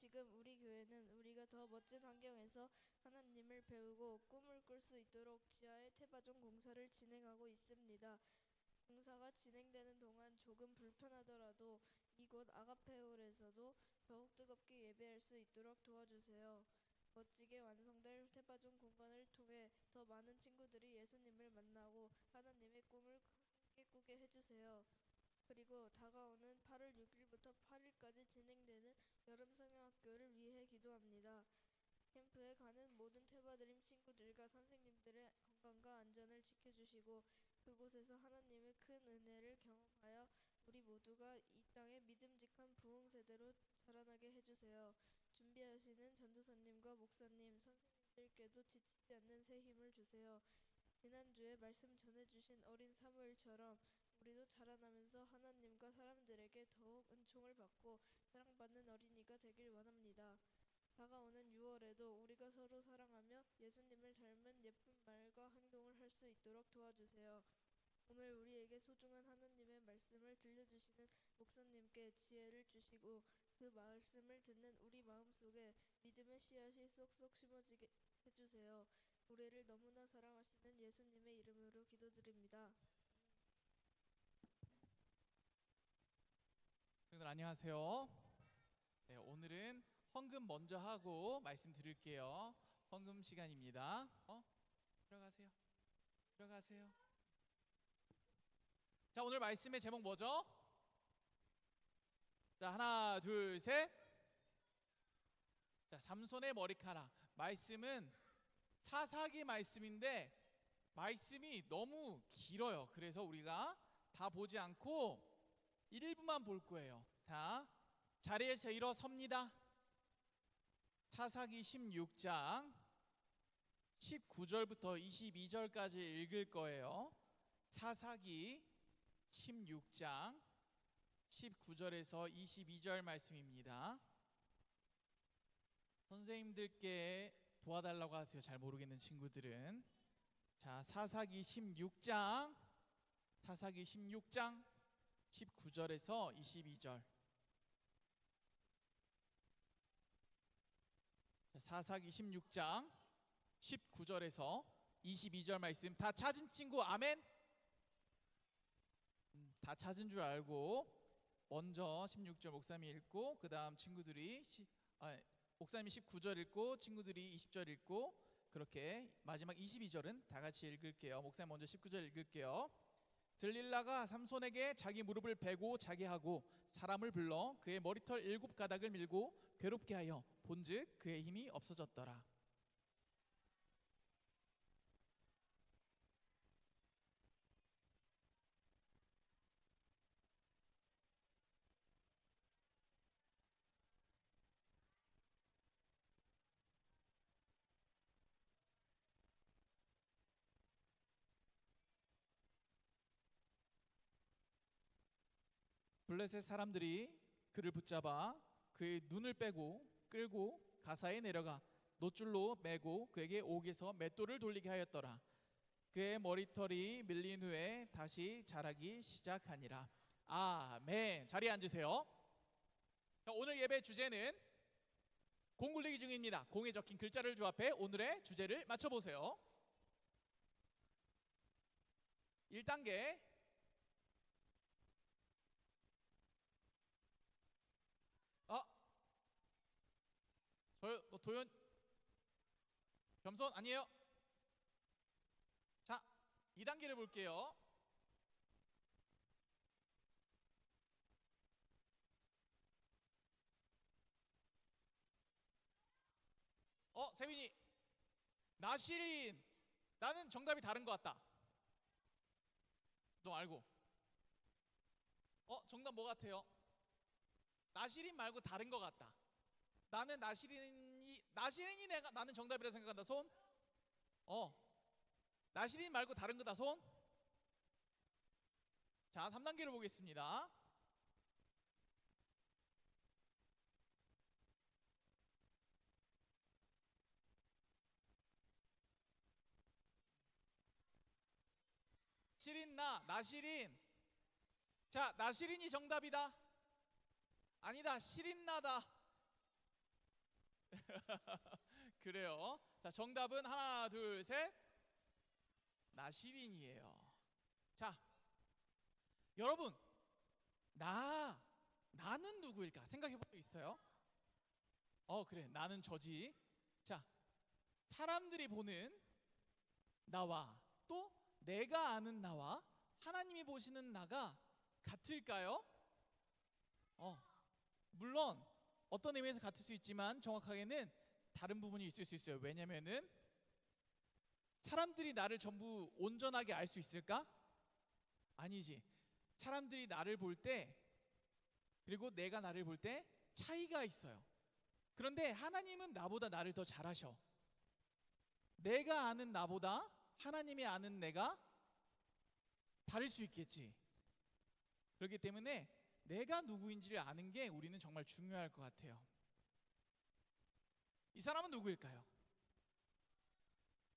지금 우리 교회는 우리가 더 멋진 환경에서 하나님을 배우고 꿈을 꿀 수 있도록 지하의 태바종 공사를 진행하고 있습니다. 공사가 진행되는 동안 조금 불편하더라도 이곳 아가페홀에서도 더욱 뜨겁게 예배할 수 있도록 도와주세요. 멋지게 완성될 태바종 공간을 통해 더 많은 친구들이 예수님을 만나고 하나님의 꿈을 함께 꾸게 해주세요. 그리고 다가오는 8월 6일부터 8일까지 진행되는 여름성경학교를 위해 기도합니다. 캠프에 가는 모든 태바드림 친구들과 선생님들의 건강과 안전을 지켜주시고 그곳에서 하나님의 큰 은혜를 경험하여 우리 모두가 이 땅의 믿음직한 부흥 세대로 자라나게 해주세요. 준비하시는 전도사님과 목사님, 선생님들께도 지치지 않는 새 힘을 주세요. 지난주에 말씀 전해주신 어린 사무엘처럼 우리도 자라나면서 하나님과 사람들에게 더욱 은총을 받고 사랑받는 어린이가 되길 원합니다. 다가오는 6월에도 우리가 서로 사랑하며 예수님을 닮은 예쁜 말과 행동을 할 수 있도록 도와주세요. 오늘 우리에게 소중한 하나님의 말씀을 들려주시는 목사님께 지혜를 주시고 그 말씀을 듣는 우리 마음속에 믿음의 씨앗이 쏙쏙 심어지게 해주세요. 우리를 너무나 사랑하시는 예수님의 이름으로 기도드립니다. 여러분들 안녕하세요. 네, 오늘은 헌금 먼저 하고 말씀 드릴게요. 헌금 시간입니다. 들어가세요. 들어가세요. 자, 오늘 말씀의 제목 뭐죠? 자, 하나, 둘, 셋. 자, 삼손의 머리카락. 말씀은 사사기 말씀인데 말씀이 너무 길어요. 그래서 우리가 다 보지 않고 일부만 볼 거예요. 자, 자리에서 일어섭니다. 사사기 16장 19절부터 22절까지 읽을 거예요. 사사기 16장 19절에서 22절 말씀입니다. 선생님들께 도와달라고 하세요. 잘 모르겠는 친구들은. 자, 사사기 16장 19절에서 22절. 사사기 16장 19절에서 22절 말씀 다 찾은 친구 아멘? 다 찾은 줄 알고 먼저 16절 목사님이 읽고 그 다음 친구들이 목사님이 19절 읽고 친구들이 20절 읽고 그렇게 마지막 22절은 다 같이 읽을게요. 목사님 먼저 19절 읽을게요. 들릴라가 삼손에게 자기 무릎을 베고 자게 하고 사람을 불러 그의 머리털 7가닥을 밀고 괴롭게 하여 본즉 그의 힘이 없어졌더라. 블레셋 사람들이 그를 붙잡아 그의 눈을 빼고 끌고 가사에 내려가 놋줄로 매고 그에게 옥에서 맷돌을 돌리게 하였더라. 그의 머리털이 밀린 후에 다시 자라기 시작하니라. 아멘. 자리에 앉으세요. 자, 오늘 예배 주제는 공 굴리기 중입니다. 공에 적힌 글자를 조합해 오늘의 주제를 맞춰보세요. 1단계 도현 겸손 아니에요. 자, 2단계를 볼게요. 세빈이 나시린. 나는 정답이 다른 것 같다. 너 알고? 정답 뭐 같아요? 나시린 말고 다른 것 같다. 나는 나시린이 나는 정답이라 생각한다. 손. 나시린 말고 다른 거다. 손. 자, 3단계를 보겠습니다. 시린나 나시린. 자, 나시린이 정답이다. 아니다, 시린나다. 그래요. 자, 정답은 하나, 둘, 셋. 나시린이에요. 자, 여러분, 나는 누구일까? 생각해 본 적 있어요? 그래, 나는 저지. 자, 사람들이 보는 나와 또 내가 아는 나와 하나님이 보시는 나가 같을까요? 물론 어떤 의미에서 같을 수 있지만 정확하게는 다른 부분이 있을 수 있어요. 왜냐면은 사람들이 나를 전부 온전하게 알 수 있을까? 아니지. 사람들이 나를 볼 때 그리고 내가 나를 볼 때 차이가 있어요. 그런데 하나님은 나보다 나를 더 잘 아셔. 내가 아는 나보다 하나님이 아는 내가 다를 수 있겠지. 그렇기 때문에 내가 누구인지를 아는 게 우리는 정말 중요할 것 같아요. 이 사람은 누구일까요?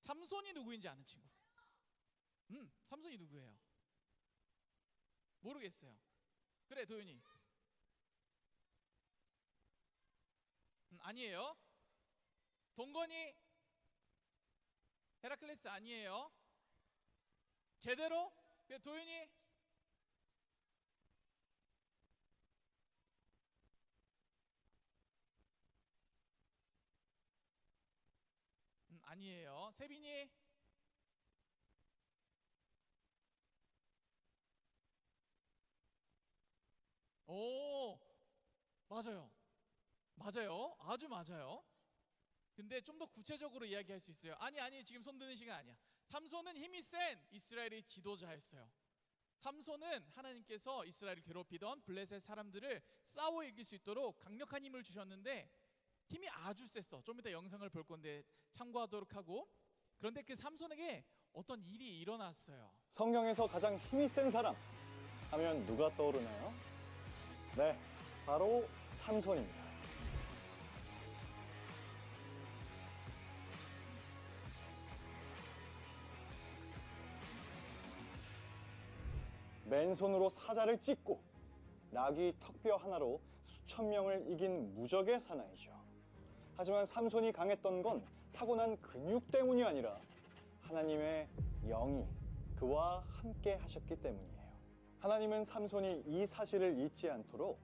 삼손이 누구인지 아는 친구. 삼손이 누구예요? 모르겠어요. 그래, 도윤이. 아니에요. 동건이. 헤라클레스 아니에요. 제대로. 그래, 도윤이. 아니에요. 세빈이. 오, 맞아요. 맞아요. 아주 맞아요. 근데 좀 더 구체적으로 이야기할 수 있어요. 아니, 지금 손 드는 시간 아니야. 삼손은 힘이 센 이스라엘의 지도자였어요. 삼손은 하나님께서 이스라엘을 괴롭히던 블레셋 사람들을 싸워 이길 수 있도록 강력한 힘을 주셨는데 힘이 아주 셌어. 좀 이따 영상을 볼 건데 참고하도록 하고. 그런데 그 삼손에게 어떤 일이 일어났어요. 성경에서 가장 힘이 센 사람 하면 누가 떠오르나요? 네, 바로 삼손입니다. 맨손으로 사자를 찢고 나귀 턱뼈 하나로 수천 명을 이긴 무적의 사나이죠. 하지만 삼손이 강했던 건 타고난 근육 때문이 아니라 하나님의 영이 그와 함께 하셨기 때문이에요. 하나님은 삼손이 이 사실을 잊지 않도록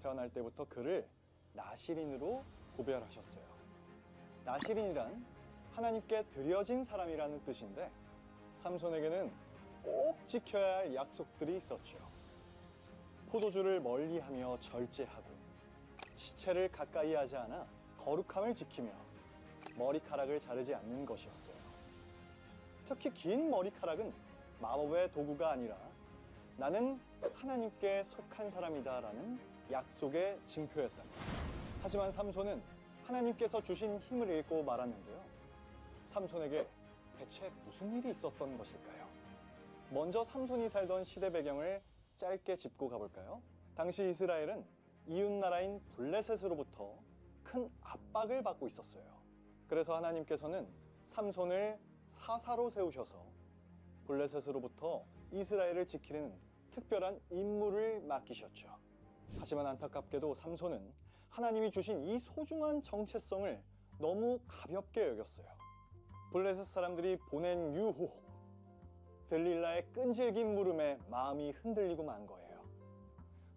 태어날 때부터 그를 나시린으로 구별하셨어요. 나시린이란 하나님께 드려진 사람이라는 뜻인데 삼손에게는 꼭 지켜야 할 약속들이 있었죠. 포도주를 멀리하며 절제하고 시체를 가까이 하지 않아 거룩함을 지키며 머리카락을 자르지 않는 것이었어요. 특히 긴 머리카락은 마법의 도구가 아니라 나는 하나님께 속한 사람이다 라는 약속의 징표였답니다. 하지만 삼손은 하나님께서 주신 힘을 잃고 말았는데요. 삼손에게 대체 무슨 일이 있었던 것일까요? 먼저 삼손이 살던 시대 배경을 짧게 짚고 가볼까요? 당시 이스라엘은 이웃나라인 블레셋으로부터 큰 압박을 받고 있었어요. 그래서 하나님께서는 삼손을 사사로 세우셔서 블레셋으로부터 이스라엘을 지키는 특별한 임무를 맡기셨죠. 하지만 안타깝게도 삼손은 하나님이 주신 이 소중한 정체성을 너무 가볍게 여겼어요. 블레셋 사람들이 보낸 유혹, 들릴라의 끈질긴 물음에 마음이 흔들리고 만 거예요.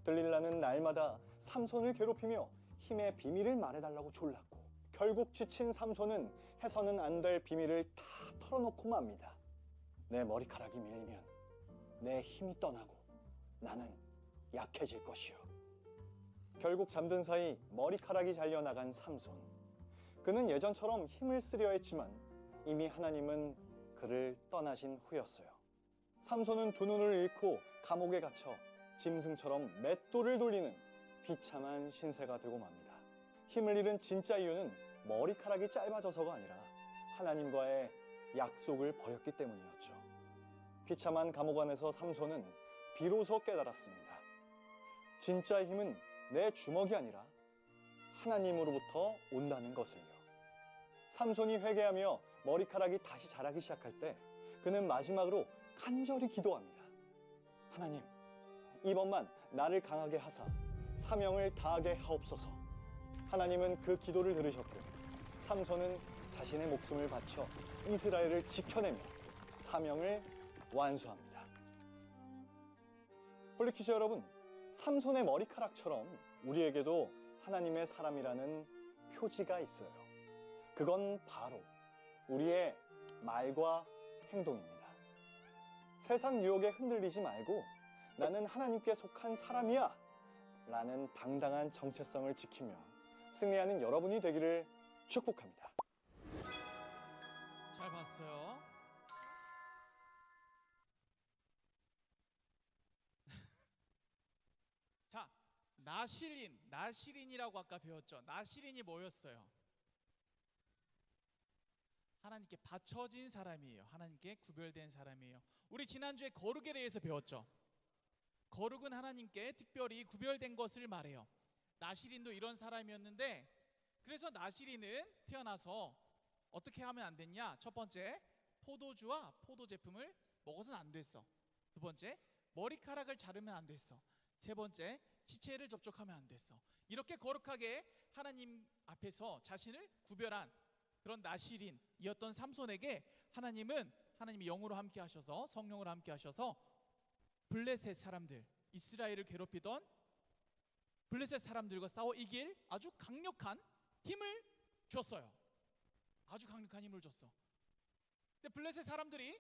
들릴라는 날마다 삼손을 괴롭히며 힘의 비밀을 말해달라고 졸랐고 결국 지친 삼손은 해서는 안 될 비밀을 다 털어놓고 맙니다. 내 머리카락이 밀리면 내 힘이 떠나고 나는 약해질 것이요. 결국 잠든 사이 머리카락이 잘려나간 삼손. 그는 예전처럼 힘을 쓰려 했지만 이미 하나님은 그를 떠나신 후였어요. 삼손은 두 눈을 잃고 감옥에 갇혀 짐승처럼 맷돌을 돌리는 비참한 신세가 되고 맙니다. 힘을 잃은 진짜 이유는 머리카락이 짧아져서가 아니라 하나님과의 약속을 버렸기 때문이었죠. 비참한 감옥 안에서 삼손은 비로소 깨달았습니다. 진짜 힘은 내 주먹이 아니라 하나님으로부터 온다는 것을요. 삼손이 회개하며 머리카락이 다시 자라기 시작할 때 그는 마지막으로 간절히 기도합니다. 하나님, 이번만 나를 강하게 하사 사명을 다하게 하옵소서. 하나님은 그 기도를 들으셨고 삼손은 자신의 목숨을 바쳐 이스라엘을 지켜내며 사명을 완수합니다. 홀리키즈 여러분, 삼손의 머리카락처럼 우리에게도 하나님의 사람이라는 표지가 있어요. 그건 바로 우리의 말과 행동입니다. 세상 유혹에 흔들리지 말고 나는 하나님께 속한 사람이야 라는 당당한 정체성을 지키며 승리하는 여러분이 되기를 축복합니다. 잘 봤어요. 자, 나실인이라고 아까 배웠죠. 나실인이 뭐였어요? 하나님께 바쳐진 사람이에요. 하나님께 구별된 사람이에요. 우리 지난주에 거룩에 대해서 배웠죠. 거룩은 하나님께 특별히 구별된 것을 말해요. 나실인도 이런 사람이었는데, 그래서 나실인은 태어나서 어떻게 하면 안 됐냐? 첫 번째, 포도주와 포도 제품을 먹어서는 안 됐어. 두 번째, 머리카락을 자르면 안 됐어. 세 번째, 시체를 접촉하면 안 됐어. 이렇게 거룩하게 하나님 앞에서 자신을 구별한 그런 나실인이었던 삼손에게 하나님이 영으로 함께 하셔서, 성령으로 함께 하셔서 블레셋 사람들, 이스라엘을 괴롭히던 블레셋 사람들과 싸워 이길 아주 강력한 힘을 줬어요. 아주 강력한 힘을 줬어. 근데 블레셋 사람들이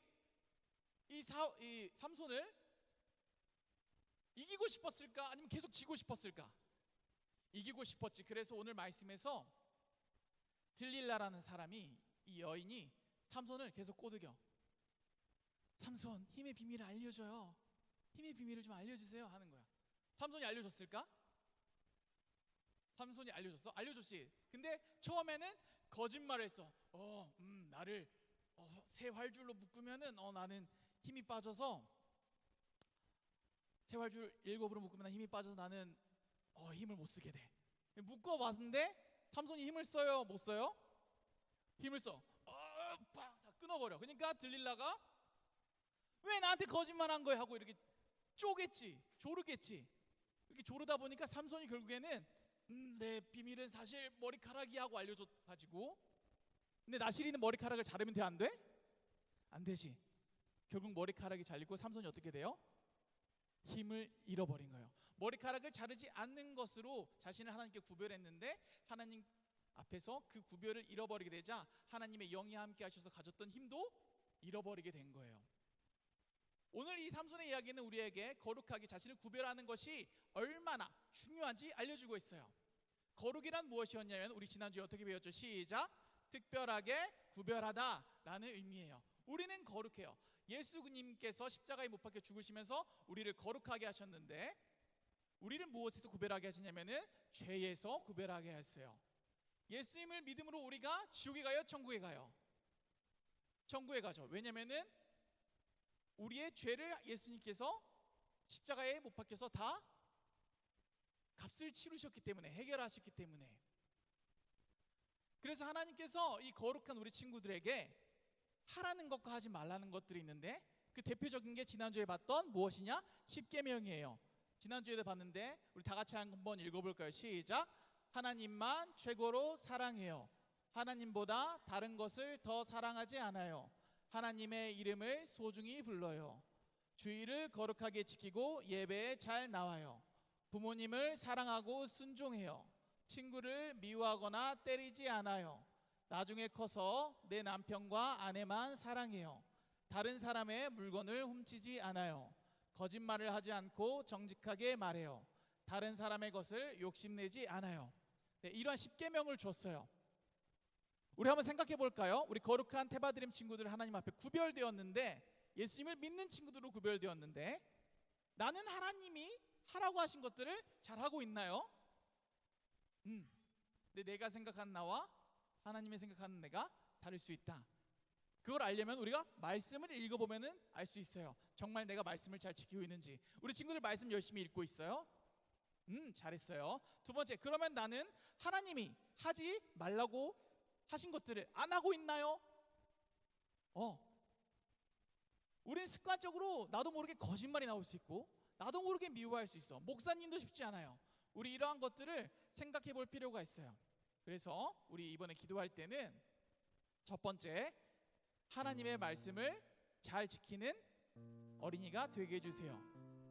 이 삼손을 이기고 싶었을까? 아니면 계속 지고 싶었을까? 이기고 싶었지. 그래서 오늘 말씀에서 들릴라라는 사람이, 이 여인이 삼손을 계속 꼬드겨. 삼손, 힘의 비밀을 알려줘요. 힘의 비밀을 좀 알려주세요 하는 거야. 삼손이 알려줬을까? 삼손이 알려줬어? 알려줬지. 근데 처음에는 거짓말을 했어. 나를 새 활줄로 묶으면은 나는 힘이 빠져서, 새 활줄 7으로 묶으면 힘이 빠져서 나는 힘을 못 쓰게 돼. 묶어봤는데 삼손이 힘을 써요? 못 써요? 힘을 써. 다 끊어버려. 그러니까 들릴라가 왜 나한테 거짓말한 거야 하고 이렇게 쪼겠지, 조르겠지. 이렇게 조르다 보니까 삼손이 결국에는 내 비밀은 사실 머리카락이 하고 알려줘가지고. 근데 나실이는 머리카락을 자르면 돼, 안 돼? 안 되지. 결국 머리카락이 잘리고 삼손이 어떻게 돼요? 힘을 잃어버린 거예요. 머리카락을 자르지 않는 것으로 자신을 하나님께 구별했는데 하나님 앞에서 그 구별을 잃어버리게 되자 하나님의 영이 함께 하셔서 가졌던 힘도 잃어버리게 된 거예요. 오늘 이 삼손의 이야기는 우리에게 거룩하게 자신을 구별하는 것이 얼마나 중요한지 알려주고 있어요. 거룩이란 무엇이었냐면 우리 지난주에 어떻게 배웠죠? 시작! 특별하게 구별하다라는 의미예요. 우리는 거룩해요. 예수님께서 십자가에 못 박혀 죽으시면서 우리를 거룩하게 하셨는데 우리를 무엇에서 구별하게 하셨냐면은 죄에서 구별하게 하셨어요. 예수님을 믿음으로 우리가 지옥에 가요? 천국에 가요? 천국에 가죠. 왜냐면은 우리의 죄를 예수님께서 십자가에 못 박혀서 다 값을 치르셨기 때문에, 해결하셨기 때문에. 그래서 하나님께서 이 거룩한 우리 친구들에게 하라는 것과 하지 말라는 것들이 있는데 그 대표적인 게 지난주에 봤던 무엇이냐? 십계명이에요. 지난주에도 봤는데 우리 다 같이 한번 읽어볼까요? 시작! 하나님만 최고로 사랑해요. 하나님보다 다른 것을 더 사랑하지 않아요. 하나님의 이름을 소중히 불러요. 주의를 거룩하게 지키고 예배에 잘 나와요. 부모님을 사랑하고 순종해요. 친구를 미워하거나 때리지 않아요. 나중에 커서 내 남편과 아내만 사랑해요. 다른 사람의 물건을 훔치지 않아요. 거짓말을 하지 않고 정직하게 말해요. 다른 사람의 것을 욕심내지 않아요. 네, 이러한 십계명을 줬어요. 우리 한번 생각해 볼까요? 우리 거룩한 테바드림 친구들 하나님 앞에 구별되었는데, 예수님을 믿는 친구들로 구별되었는데, 나는 하나님이 하라고 하신 것들을 잘하고 있나요? 근데 내가 생각하는 나와 하나님이 생각하는 내가 다를 수 있다. 그걸 알려면 우리가 말씀을 읽어보면 알 수 있어요. 정말 내가 말씀을 잘 지키고 있는지. 우리 친구들 말씀 열심히 읽고 있어요? 잘했어요. 두 번째, 그러면 나는 하나님이 하지 말라고 하신 것들을 안 하고 있나요? 우린 습관적으로 나도 모르게 거짓말이 나올 수 있고 나도 모르게 미워할 수 있어. 목사님도 쉽지 않아요. 우리 이러한 것들을 생각해 볼 필요가 있어요. 그래서 우리 이번에 기도할 때는 첫 번째, 하나님의 말씀을 잘 지키는 어린이가 되게 해주세요.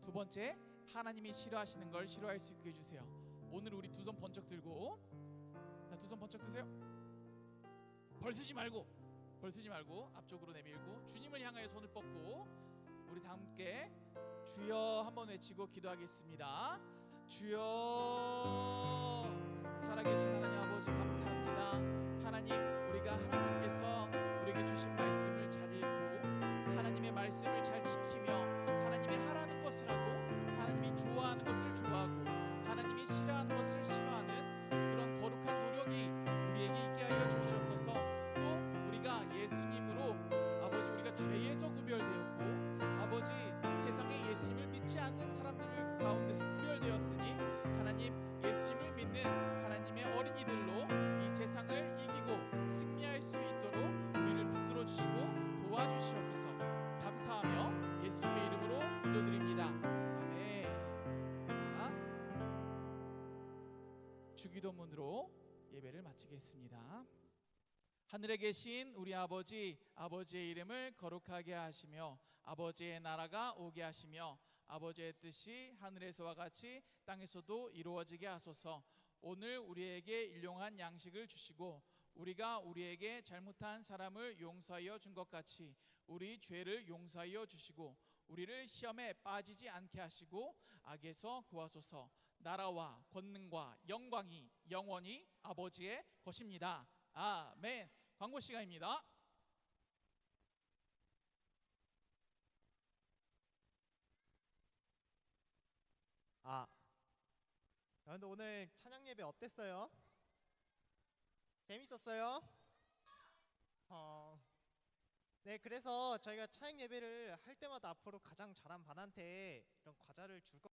두 번째, 하나님이 싫어하시는 걸 싫어할 수 있게 해주세요. 오늘 우리 두 손 번쩍 들고, 자, 두 손 번쩍 드세요. 벌쓰지 말고 앞쪽으로 내밀고 주님을 향하여 손을 뻗고, 우리 다 함께 주여 한번 외치고 기도하겠습니다. 주여. 살아계신 하나님 아버지 감사합니다. 하나님, 우리가 하나님께서 우리에게 주신 말씀을 잘 읽고 하나님의 말씀을 잘 지키며 하나님이 하라는 것을 하고 하나님이 좋아하는 것을 좋아하고 하나님이 싫어하는 것을 싫어하는 그런 거룩한 노력이 우리에게 있게 하여 주시옵소서. 또 우리가 예수님으로 아버지, 우리가 죄에서 구별되었고 아버지, 세상에 예수님을 믿지 않는 사람들 가운데서 구별되었으니 하나님, 예수님을 믿는 하나님의 어린이들로 이 세상을 이기고 승리할 수 있도록 우리를 붙들어 주시고 도와주시옵소서. 감사하며 예수님의 이름으로 기도드립니다. 아멘. 자, 주기도문으로 예배를 마치겠습니다. 하늘에 계신 우리 아버지, 아버지의 이름을 거룩하게 하시며 아버지의 나라가 오게 하시며 아버지의 뜻이 하늘에서와 같이 땅에서도 이루어지게 하소서. 오늘 우리에게 일용할 양식을 주시고 우리가 우리에게 잘못한 사람을 용서하여 준 것 같이 우리 죄를 용서하여 주시고 우리를 시험에 빠지지 않게 하시고 악에서 구하소서. 나라와 권능과 영광이 영원히 아버지의 것입니다. 아멘. 광고 시간입니다. 여러분들 오늘 찬양 예배 어땠어요? 재밌었어요? 네, 그래서 저희가 찬양 예배를 할 때마다 앞으로 가장 잘한 반한테 이런 과자를 줄 거.